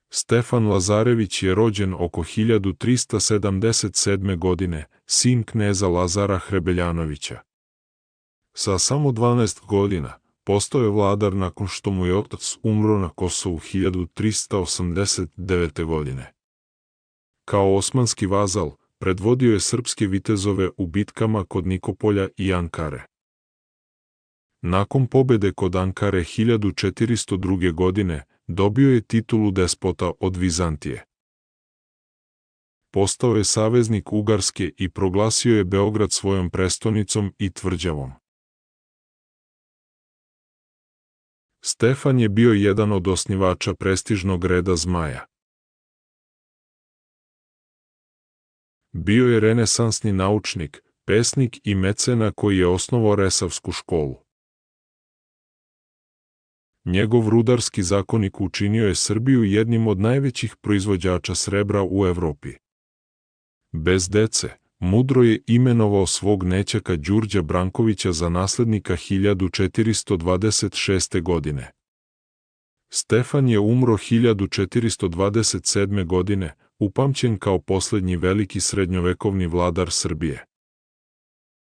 Stefan Lazarević je rođen oko 1377. godine, sin kneza Lazara Hrebeljanovića. Sa samo 12 godina postao je vladar nakon što mu je otac umro na Kosovu 1389. godine. Kao osmanski vazal, predvodio je srpske vitezove u bitkama kod Nikopolja i Ankare. Nakon pobede kod Ankare 1402. godine, dobio je titulu despota od Vizantije. Postao je saveznik Ugarske i proglasio je Beograd svojom prestonicom i tvrđavom. Stefan je bio jedan od osnivača prestižnog reda Zmaja. Bio je renesansni naučnik, pesnik i mecena koji je osnovao Resavsku školu. Njegov rudarski zakonik učinio je Srbiju jednim od najvećih proizvođača srebra u Evropi. Bez dece, mudro je imenovao svog nećaka Đurđa Brankovića za naslednika 1426. godine. Stefan je umro 1427. godine, upamćen kao poslednji veliki srednjovekovni vladar Srbije.